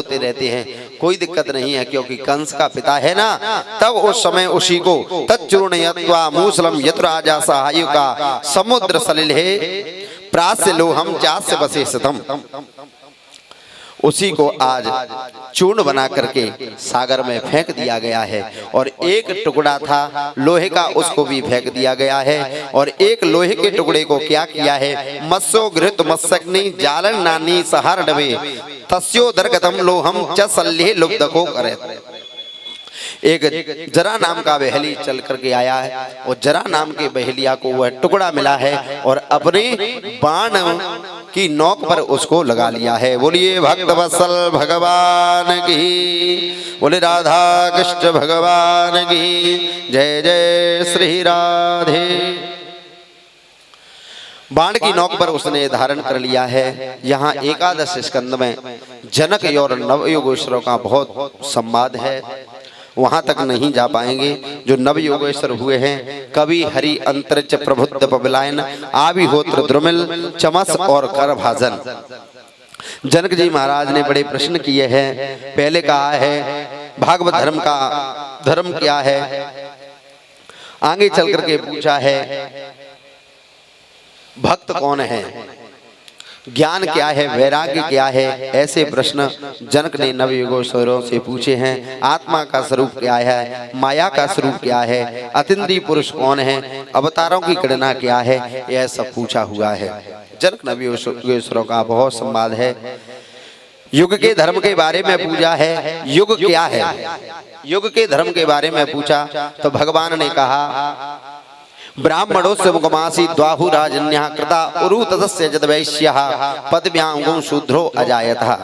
होते रहते हैं, कोई दिक्कत नहीं है, क्योंकि कंस का पिता है ना। तब उस समय उसी को तच्चूर्णयत्वा मूसलम यतुराजा सहायु का समुद्र सलिल है प्रास्य लोहम चास्य वशेषतम, उसी को आज चूर्ण बना करके सागर में फेंक दिया गया है। और एक टुकड़ा था लोहे का, उसको भी फेंक दिया गया है। और एक लोहे के टुकड़े को क्या किया है, मत्स्यो घृत मत्स्यग्नि जालन नानी सहर डबे तस्योदरगतम लोहम च सल्ले लुब्धको करे। एक जरा नाम का बहेली चल करके आया है, और जरा नाम के बहेलिया को वह टुकड़ा मिला है और अपने बाण की नोक पर उसको लगा लिया है। बोलिए भक्त वत्सल भगवान की, बोले राधा कृष्ण भगवान की जय जय श्री राधे। बाण की नोक पर उसने धारण कर लिया है। यहाँ एकादश स्कंद में जनक और नवयोगेश्वरों का बहुत संवाद है, वहां तक नहीं जा पाएंगे। जो नवयोगेश्वर हुए हैं, कवि हरि अंतरिक्ष प्रबुद्ध पबलायन आविहोत्र द्रुमिल चमस और करभाजन। जनक जी महाराज ने बड़े प्रश्न किए हैं। पहले कहा है भागवत धर्म का धर्म क्या है, आगे चल करके पूछा है भक्त कौन है, ज्ञान क्या है, वैराग्य क्या है। ऐसे प्रश्न जनक ने नवयोगेश्वरों से पूछे हैं। आत्मा का स्वरूप क्या है, माया का स्वरूप क्या है, अतिंद्रिय पुरुष कौन है, अवतारों की गणना क्या है, यह सब पूछा हुआ है। जनक नवयोगेश्वरों का बहुत संवाद है। युग के धर्म के बारे में पूछा है, युग क्या है, युग के धर्म के बारे में पूछा तो भगवान ने कहा ब्राह्मणोस्य मुखमासी द्वाहु राजन्यः कृता उरु तदस्य जदवैश्यः पदव्यांगो शूद्रो अजायतः।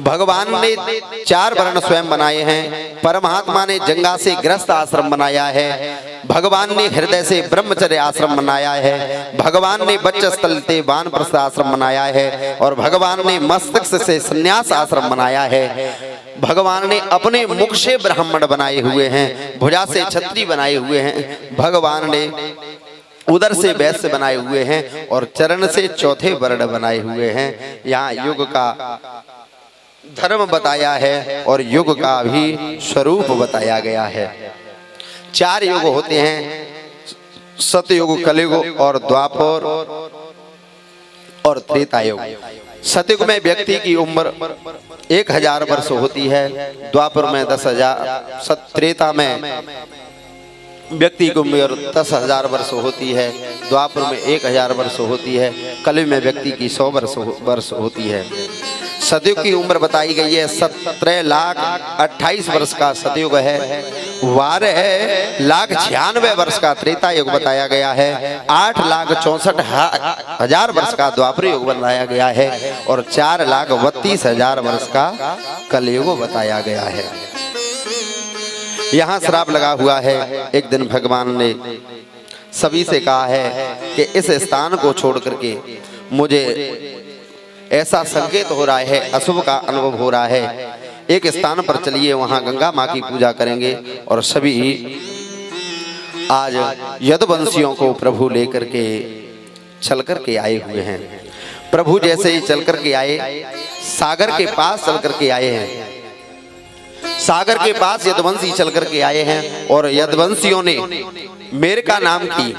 भगवान ने 4 वर्ण स्वयं बनाए हैं। परमात्मा ने जंगा से ग्रस्त आश्रम बनाया है। भगवान ने हृदय से ब्रह्मचर्य आश्रम बनाया है। भगवान ने वक्षस्थल से वानप्रस्थ आश्रम बनाया है। और भगवान ने मस्तक से संन्यास आश्रम बनाया है। भगवान ने अपने मुख से ब्राह्मण बनाए हुए हैं, भुजा से क्षत्रिय बनाए हुए हैं। भगवान ने उदर से वैश्य बनाए हुए हैं और चरण से चौथे वर्ण बनाए हुए हैं। यहाँ युग का धर्म बताया है और युग का भी स्वरूप बताया गया है। 4 युग होते हैं, सतयुग, कलयुग और द्वापर और त्रेता युग। सतयुग में व्यक्ति की उम्र 1000 वर्ष होती है, द्वापर में 10,000, त्रेता में व्यक्ति की उम्र 10,000 वर्ष होती है, द्वापर में 1000 वर्ष होती है, कलयुग में व्यक्ति की 100 वर्ष होती है। सतयुग की उम्र बताई गई है 17,28,000 वर्ष का सतयुग है। 12,96,000 वर्ष का त्रेता युग बताया गया है। 8,64,000 वर्ष का द्वापर युग बनाया गया है और 4,32,000 वर्ष का कलयुग बताया गया है। यहाँ श्राप लगा हुआ है। एक दिन भगवान ने सभी से कहा है कि इस स्थान को छोड़ करके मुझे ऐसा संकेत हो रहा है, अशुभ का अनुभव हो रहा है, एक स्थान पर चलिए, वहां गंगा माँ की पूजा करेंगे। और सभी आज यदुवंशियों को प्रभु लेकर के चल करके आए हुए हैं। प्रभु जैसे ही चल करके आए, सागर के पास चल करके आए हैं। सागर के पास यदुवंशी चल करके आए हैं और यदुवंशियों ने मेरका नाम की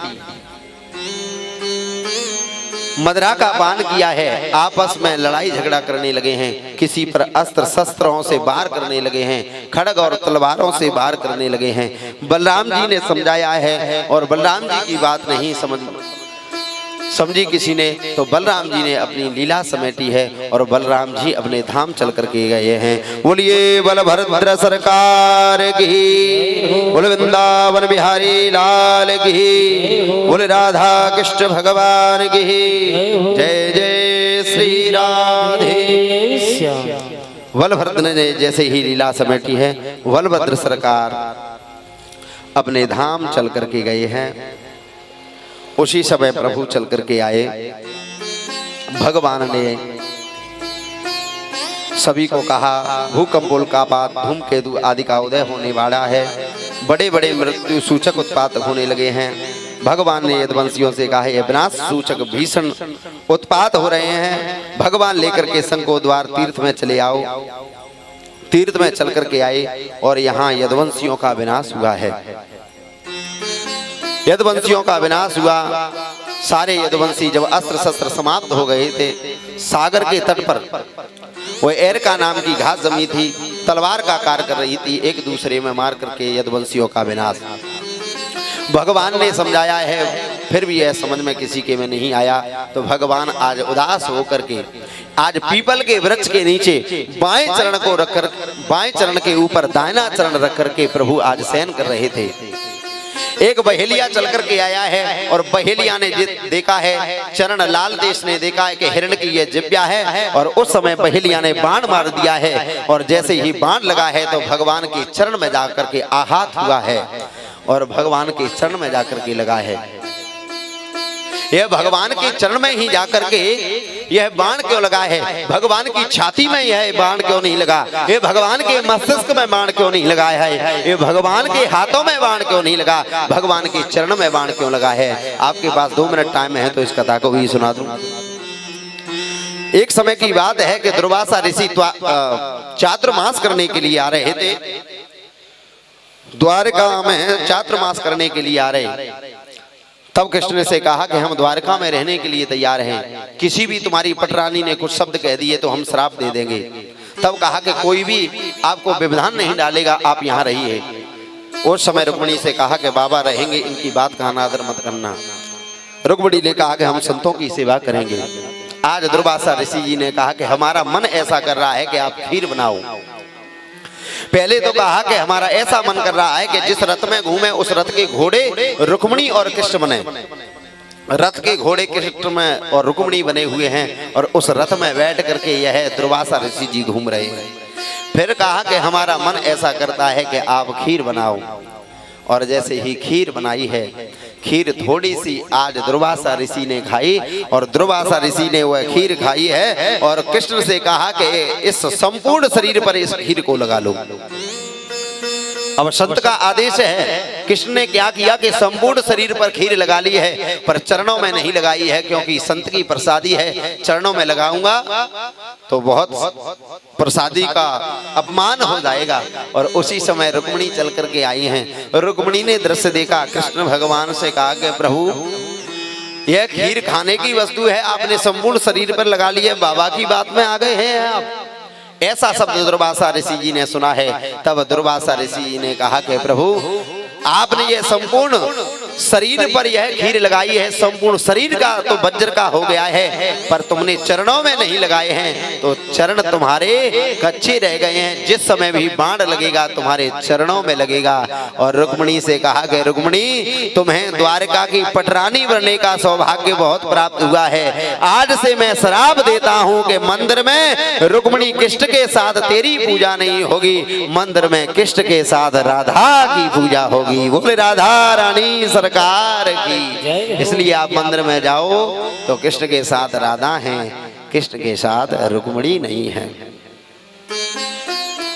मदरा का पान किया है। आपस में लड़ाई झगड़ा करने लगे हैं, किसी पर अस्त्र शस्त्रों से वार करने लगे हैं, खड़ग और तलवारों से वार करने लगे हैं। बलराम जी ने समझाया है और बलराम जी की बात नहीं समझी किसी ने, तो बलराम जी ने अपनी लीला समेटी है और बलराम जी अपने धाम चल करके गए हैं। बोलिए बलभद्र सरकार की, बोले वृंदावन बिहारी लाल की, बोले राधा कृष्ण भगवान की जय जय श्री राधे। बलभद्र ने जैसे ही लीला समेटी है, बलभद्र सरकार अपने धाम चल करके गए हैं। उसी समय प्रभु चल करके आए। भगवान ने सभी को कहा भूकंप उल्कापात धूमकेतु आदि का उदय होने वाला है, बड़े बड़े मृत्यु सूचक उत्पात होने लगे हैं। भगवान ने यदुवंशियों से कहा ये विनाश सूचक भीषण उत्पात हो रहे हैं, भगवान लेकर के शंखो द्वार तीर्थ में चले आओ। तीर्थ में चल करके आए और यहाँ यदुवंशियों का विनाश हुआ है। यदुवंशियों का विनाश हुआ। सारे यदुवंशी जब अस्त्र शस्त्र समाप्त हो गए थे, सागर के तट पर वो एरका नाम की घास जमी थी, तलवार का कार्य कर रही थी, एक दूसरे में मार करके यदुवंशियों का विनाश। भगवान ने समझाया है, फिर भी यह समझ में किसी के में नहीं आया, तो भगवान आज उदास होकर के आज पीपल के वृक्ष के नीचे बाएं चरण को रखकर, बाएं चरण के ऊपर दाहिना चरण रख करके प्रभु आज शयन कर रहे थे। एक बहेलिया चल करके आया है और बहेलिया ने देखा है, चरण लाल देश ने देखा है कि हिरण की यह जिब्या है, और उस समय बहेलिया ने बाण मार दिया है, और जैसे ही बाण लगा है तो भगवान के चरण में जाकर के आघात हुआ है और भगवान के चरण में जाकर के लगा है। यह भगवान के चरण में ही जाकर के यह बाण क्यों लगा है? भगवान की छाती में यह बाण क्यों नहीं लगा? ये भगवान के मस्तिष्क में बाण क्यों नहीं लगा है? ये भगवान के हाथों में बाण क्यों नहीं लगा? भगवान के चरण में बाण क्यों लगा है? आपके पास 2 मिनट टाइम है तो इस कथा को भी सुना दूं। एक समय की बात है कि दुर्वासा ऋषि चातुर्मास करने के लिए आ रहे थे। द्वारका में चातुर्मास करने के लिए आ रहे, तब कृष्ण ने से कहा कि हम द्वारका में रहने के लिए तैयार हैं, किसी भी तुम्हारी पटरानी ने कुछ शब्द कह दिए तो हम श्राप दे देंगे। तब कहा कि कोई भी आपको व्यवधान नहीं डालेगा, आप यहाँ रहिए। उस समय रुक्मिणी से कहा कि बाबा रहेंगे, इनकी बात का अनादर मत करना। रुक्मिणी ने कहा कि हम संतों की सेवा करेंगे। आज दुर्वासा ऋषि जी ने कहा कि हमारा मन ऐसा कर रहा है कि आप खीर बनाओ। पहले तो कहा कि हमारा ऐसा मन कर रहा है कि जिस रथ में घूमे उस रथ के घोड़े रुक्मिणी और कृष्ण बने। रथ के घोड़े कृष्ण में और रुक्मिणी बने हुए हैं और उस रथ में बैठ करके यह दुर्वासा ऋषि जी घूम रहे हैं। फिर कहा कि हमारा मन ऐसा करता है कि आप खीर बनाओ। और जैसे ही खीर बनाई है, खीर थोड़ी सी आज दुर्वासा ऋषि ने खाई और दुर्वासा ऋषि ने वह खीर खाई है और कृष्ण से कहा कि इस संपूर्ण शरीर पर इस खीर को लगा लो। अब संत का आदेश है, कृष्ण ने क्या किया कि संपूर्ण शरीर पर खीर लगा ली है, पर चरणों में नहीं लगाई है, क्योंकि संत की प्रसादी है। चरणों में लगाऊंगा तो बहुत प्रसादी का अपमान हो जाएगा। और उसी समय रुक्मिणी चल करके आई हैं। रुक्मिणी ने दृश्य देखा, कृष्ण भगवान से कहा कि प्रभु यह खीर खाने की वस्तु है, आपने संपूर्ण शरीर पर लगा ली है, बाबा की बात में आ गए हैं आप। ऐसा शब्द दुर्वासा ऋषि जी ने सुना है। तब दुर्वासा ऋषि जी ने कहा कि प्रभु आपने ये संपूर्ण शरीर पर यह खीर लगाई है, संपूर्ण शरीर का तो वज्र का हो गया है, पर तुमने चरणों में नहीं लगाए हैं, तो चरण तुम्हारे कच्चे रह गए हैं। जिस समय भी बाण लगेगा तुम्हारे चरणों में लगेगा। और रुक्मिणी से कहा कि रुक्मिणी तुम्हें द्वारका की पटरानी बनने का सौभाग्य बहुत प्राप्त हुआ है। आज से मैं श्राप देता हूँ कि मंदिर में रुक्मिणी कृष्ण के साथ तेरी पूजा नहीं होगी, मंदिर में कृष्ण के साथ राधा की पूजा होगी। बोले राधा रानी सरकार की। इसलिए आप मंदिर में जाओ तो कृष्ण के साथ राधा हैं, कृष्ण के साथ रुक्मिणी नहीं है।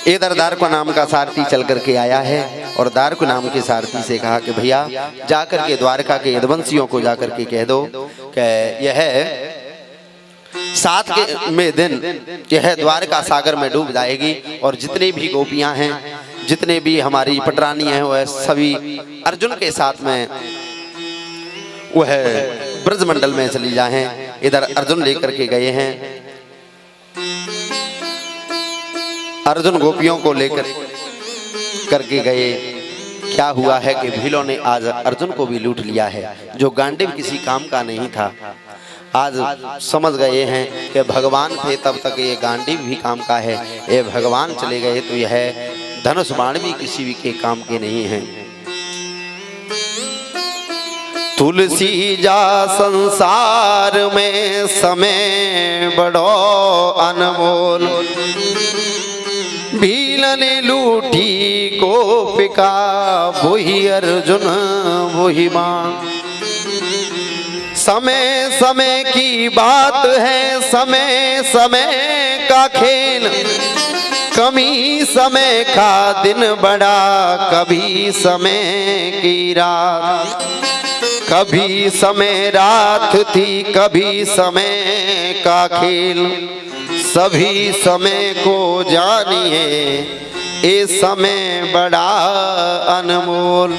इधर दारको नाम का सारथी चल करके आया है और दारको नाम के सारथी से कहा कि भैया जाकर के द्वारका के यदुवंशियों को जाकर के कह दो कि यह 7 में दिन यह द्वारका सागर में डूब जाएगी और जितने भी गोपियां हैं, जितने भी हमारी पटरानी हैं, वह सभी अर्जुन के साथ में वह ब्रजमंडल में चली जाएं। इधर अर्जुन लेकर के गए हैं। अर्जुन गोपियों को लेकर करके गए। क्या हुआ है कि भीलों ने आज अर्जुन को भी लूट लिया है। जो गांडीव किसी काम का नहीं था, आज समझ गए हैं कि भगवान थे तब तक ये गांडीव भी काम का है, ये भगवान चले गए तो यह धनुष बाण भी किसी भी के काम के नहीं हैं। तुलसी जा संसार में समय बड़ो अनमोल, भील ने लूटी गोपिका वही अर्जुन वही बाण। समय समय की बात है, समय समय का खेल, कभी समय का दिन बड़ा कभी समय की रात, कभी समय रात थी कभी समय का खेल। सभी समय को जानिए, ये समय बड़ा अनमोल।